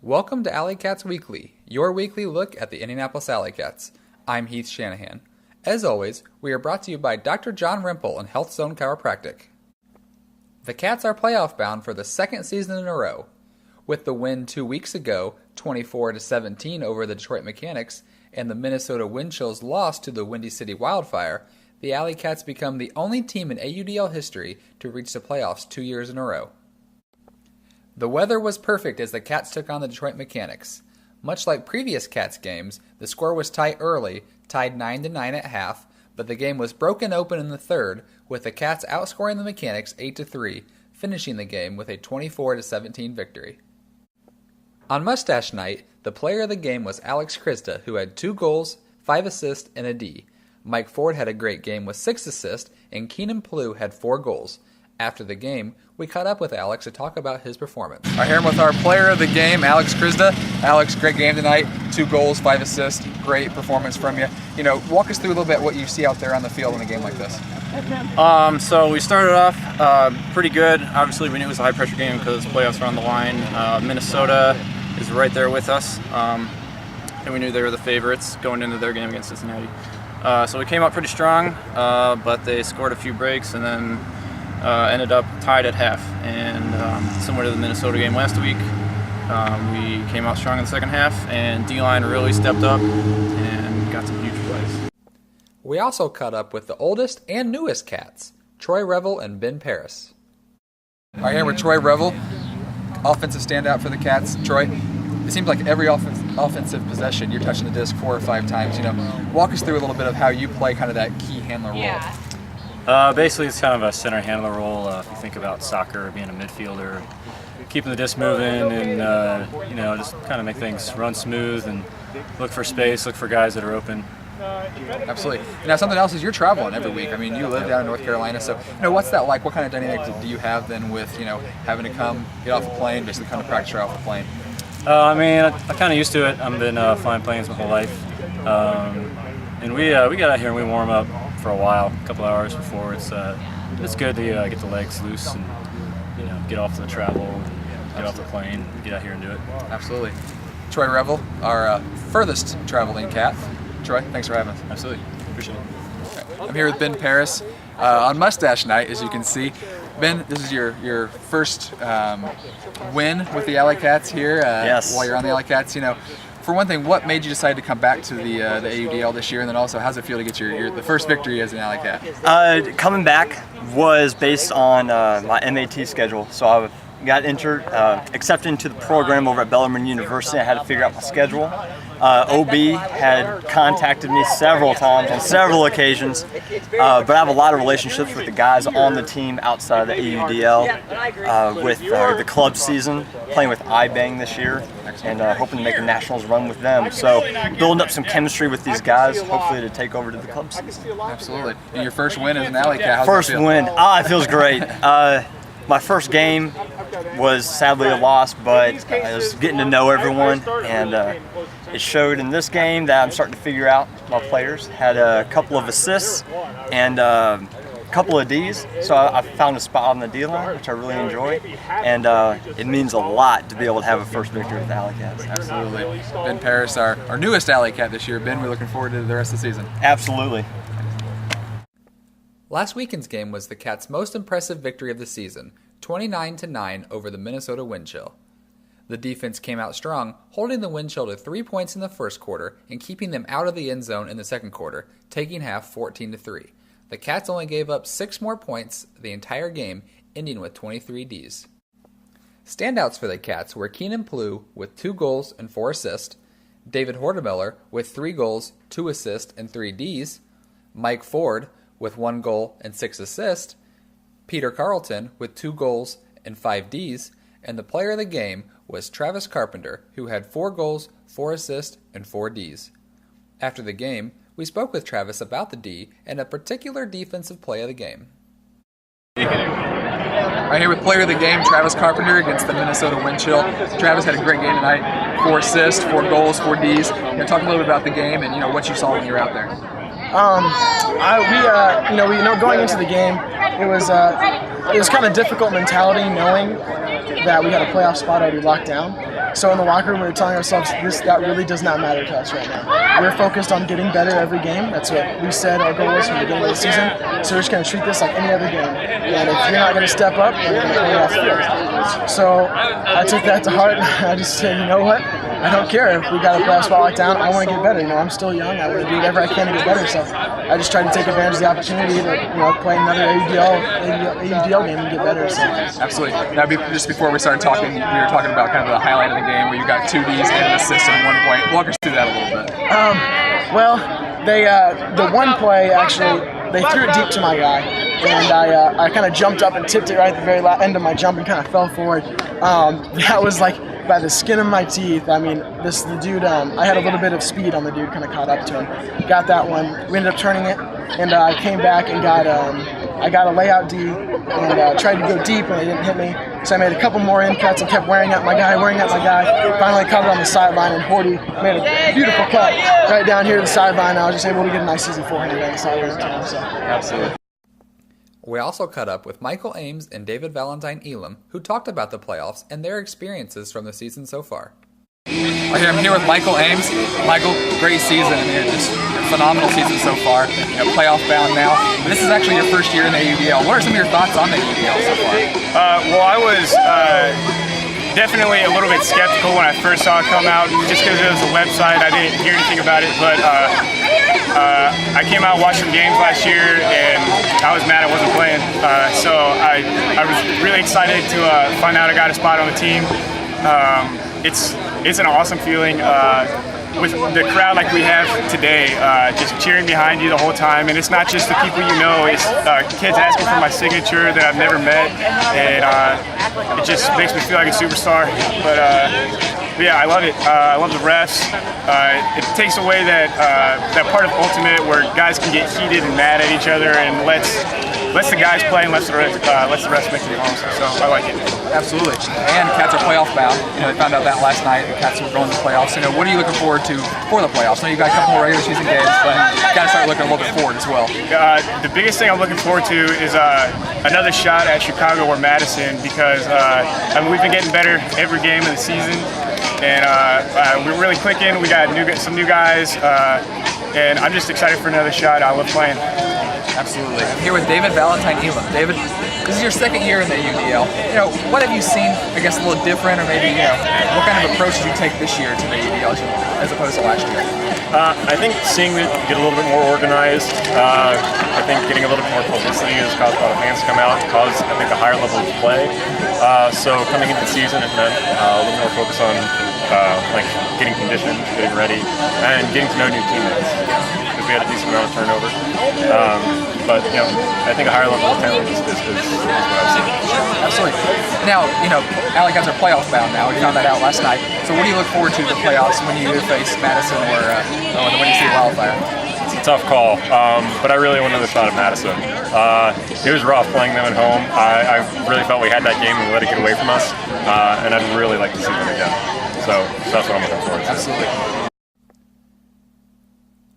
Welcome to AlleyCats Weekly, your weekly look at the Indianapolis AlleyCats. I'm Heath Shanahan. As always, we are brought to you by Dr. John Rimple and Health Zone Chiropractic. The Cats are playoff bound for the second season in a row. With the win 2 weeks ago, 24-17 over the Detroit Mechanics, and the Minnesota Windchills loss to the Windy City Wildfire, the AlleyCats become the only team in AUDL history to reach the playoffs 2 years in a row. The weather was perfect as the Cats took on the Detroit Mechanics. Much like previous Cats games, the score was tight early, tied 9-9 at half, but the game was broken open in the third, with the Cats outscoring the Mechanics 8-3, finishing the game with a 24-17 victory. On Mustache Night, the player of the game was Alex Krista, who had 2 goals, 5 assists, and a D. Mike Ford had a great game with 6 assists, and Keenan Plew had 4 goals. After the game, we caught up with Alex to talk about his performance. I'm here with our player of the game, Alex Krista. Alex, great game tonight. 2 goals, 5 assists. Great performance from you. Walk us through a little bit what you see out there on the field in a game like this. So we started off pretty good. Obviously, we knew it was a high-pressure game because playoffs were on the line. Minnesota is right there with us, and we knew they were the favorites going into their game against Cincinnati. So we came out pretty strong, but they scored a few breaks and then ended up tied at half. And similar to the Minnesota game last week, we came out strong in the second half, and D-line really stepped up and got some huge plays. We also caught up with the oldest and newest Cats, Troy Revel and Ben Paris. All right, here with Troy Revel, offensive standout for the Cats. Troy, it seems like every offensive possession you're touching the disc 4 or 5 times. Walk us through a little bit of how you play kind of that key handler role. Basically, it's kind of a center handler role. If you think about soccer, being a midfielder, keeping the disc moving, and just kind of make things run smooth and look for space, look for guys that are open. Absolutely. Now, something else is you're traveling every week. I mean, you live down in North Carolina, so what's that like? What kind of dynamic do you have then with having to come get off a plane, basically kind of practice right off the plane? I kind of used to it. I've been flying planes my whole life, and we got out here and we warm up for a while, a couple hours before. It's good to get the legs loose and get off the travel, and get off the plane, get out here and do it. Absolutely. Troy Revel, our furthest traveling Cat. Troy, thanks for having us. Absolutely, appreciate it. Okay. I'm here with Ben Paris on Mustache Night, as you can see. Ben, this is your first win with the AlleyCats here. Yes. While you're on the AlleyCats, for one thing, what made you decide to come back to the AUDL this year, and then also, how's it feel to get the first victory as an AlleyCat? Coming back was based on my MAT schedule, so I got accepted into the program over at Bellarmine University. I had to figure out my schedule. OB had contacted me several times on several occasions, but I have a lot of relationships with the guys on the team outside of the AUDL, with the club season, playing with iBang this year, and hoping to make a nationals run with them. So building up some chemistry with these guys, hopefully to take over to the club season. Absolutely. And your first win as an AlleyCat, how's First it feel? win, it feels great. My first game was sadly a loss, but I was getting to know everyone, and it showed in this game that I'm starting to figure out my players. Had a couple of assists and a couple of Ds, so I found a spot on the D-line, which I really enjoy, and it means a lot to be able to have a first victory with the AlleyCats. Absolutely. Ben Paris, our newest AlleyCat this year. Ben, we're looking forward to the rest of the season. Absolutely. Last weekend's game was the Cats' most impressive victory of the season, 29-9 over the Minnesota Windchill. The defense came out strong, holding the Windchill to 3 points in the first quarter and keeping them out of the end zone in the second quarter, taking half 14-3. The Cats only gave up 6 more points the entire game, ending with 23 Ds. Standouts for the Cats were Keenan Plew with 2 goals and 4 assists, David Hortemiller with 3 goals, 2 assists, and 3 Ds, Mike Ford with 1 goal and 6 assists, Peter Carlton with 2 goals and 5 Ds, and the player of the game was Travis Carpenter, who had 4 goals, 4 assists, and 4 Ds. After the game, we spoke with Travis about the D and a particular defensive play of the game. Right here with player of the game, Travis Carpenter against the Minnesota Windchill. Travis had a great game tonight, 4 assists, 4 goals, 4 Ds. Talk a little bit about the game and what you saw when you were out there. Going into the game, it was kind of difficult mentality knowing that we had a playoff spot already locked down. So in the locker room, we were telling ourselves that really does not matter to us right now. We're focused on getting better every game. That's what we said our goal was from the beginning of the season. So we're just going to treat this like any other game. And if you're not going to step up, then you're going to play off field. So I took that to heart. I just said, you know what? I don't care if we got a playoff spot locked down. I want to get better. I'm still young. I want to do whatever I can to get better. So I just tried to take advantage of the opportunity to play another AUDL game and get better. So. Absolutely. Now, just before we started talking, we were talking about kind of the highlight of the game where you got 2 Ds and an assist at one point. Walk us through that a little bit. Well, the one play actually, they threw it deep to my guy, and I kind of jumped up and tipped it right at the very end of my jump and kind of fell forward. That was like by the skin of my teeth. I mean, the dude, I had a little bit of speed on the dude, kind of caught up to him. Got that one. We ended up turning it, and I came back and I got a layout D and tried to go deep, and it didn't hit me. So I made a couple more in cuts and kept wearing out my guy. Finally caught it on the sideline, and Horty made a beautiful cut right down here to the sideline. I was just able to get a nice easy forehand down the sideline to him. So. Absolutely. We also caught up with Michael Ames and David Valentine Elam, who talked about the playoffs and their experiences from the season so far. I'm here with Michael Ames. Michael, great season. Just a phenomenal season so far. Playoff bound now. But this is actually your first year in the AUDL. What are some of your thoughts on the AUDL so far? Well, I was definitely a little bit skeptical when I first saw it come out, just because it was a website. I didn't hear anything about it, but I came out and watched some games last year, and I was mad I wasn't playing. So I was really excited to find out I got a spot on the team. It's an awesome feeling with the crowd like we have today, just cheering behind you the whole time. And it's not just the people you know, it's kids asking for my signature that I've never met, and it just makes me feel like a superstar. But yeah, I love it. I love the refs. It takes away that part of Ultimate where guys can get heated and mad at each other, and lets the guys play and lets the rest make it home. So I like it. Absolutely. And Cats are playoff bound. They found out that last night. The Cats were going to the playoffs. What are you looking forward to for the playoffs? I know you got a couple more regular season games, but you got to start looking a little bit forward as well. The biggest thing I'm looking forward to is another shot at Chicago or Madison, because we've been getting better every game of the season, and we're really clicking. We got some new guys, and I'm just excited for another shot. I love playing. Absolutely. I'm here with David Valentine Elam. David, this is your second year in the UDL. What have you seen, I guess, a little different, or maybe, what kind of approach did you take this year to the UDL as opposed to last year? I think seeing it get a little bit more organized, I think getting a little bit more publicity has caused a lot of fans to come out, caused, I think, a higher level of play. So coming into the season, it meant a little more focus on like getting conditioned, getting ready, and getting to know new teammates. We had a decent amount of turnover. But I think a higher level of talent is what I've seen. Absolutely. Now, AlleyCats are playoff bound now. We found that out last night. So what do you look forward to the playoffs when you face Madison or when you see Wildfire? It's a tough call, but I really want another shot at Madison. It was rough playing them at home. I really felt we had that game and we let it get away from us, and I'd really like to see them again. So that's what I'm looking forward to. Absolutely.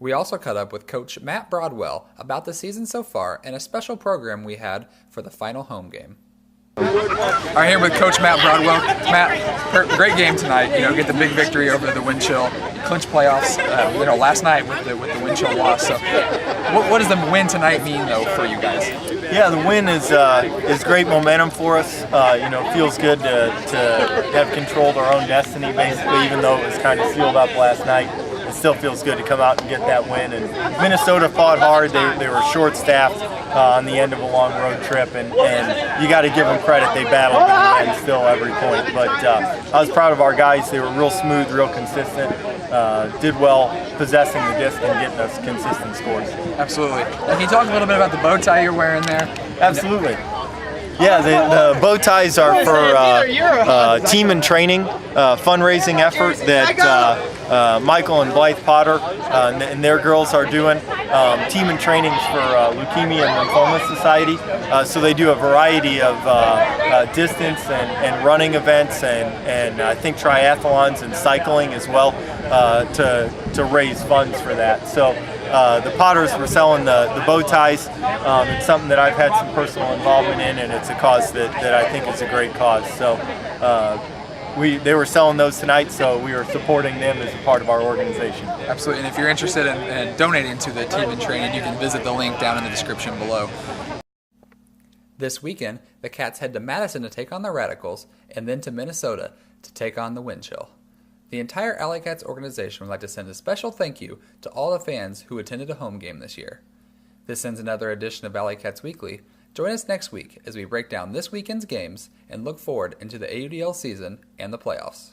We also caught up with Coach Matt Broadwell about the season so far and a special program we had for the final home game. I'm here with Coach Matt Broadwell. Matt, great game tonight. Get the big victory over the wind chill, clinch playoffs. Last night with the wind chill loss. So, what does the win tonight mean though for you guys? Yeah, the win is great momentum for us. It feels good to have controlled our own destiny, basically, even though it was kind of sealed up last night. It still feels good to come out and get that win. And Minnesota fought hard. They were short-staffed on the end of a long road trip, and you got to give them credit. They battled to win still every point. But I was proud of our guys. They were real smooth, real consistent. Did well possessing the disc and getting us consistent scores. Absolutely. Can you talk a little bit about the bow tie you're wearing there? Absolutely. Yeah, the bow ties are for team and training fundraising effort that Michael and Blythe Potter and their girls are doing. Team and trainings for Leukemia and Lymphoma Society. So they do a variety of distance and running events and I think triathlons and cycling as well to raise funds for that. So the Potters were selling the bow ties. It's something that I've had some personal involvement in, and it's a cause that I think is a great cause. So they were selling those tonight, so we were supporting them as a part of our organization. Absolutely, and if you're interested in donating to the team in training, you can visit the link down in the description below. This weekend, the Cats head to Madison to take on the Radicals, and then to Minnesota to take on the Wind Chill. The entire AlleyCats organization would like to send a special thank you to all the fans who attended a home game this year. This ends another edition of AlleyCats Weekly. Join us next week as we break down this weekend's games and look forward into the AUDL season and the playoffs.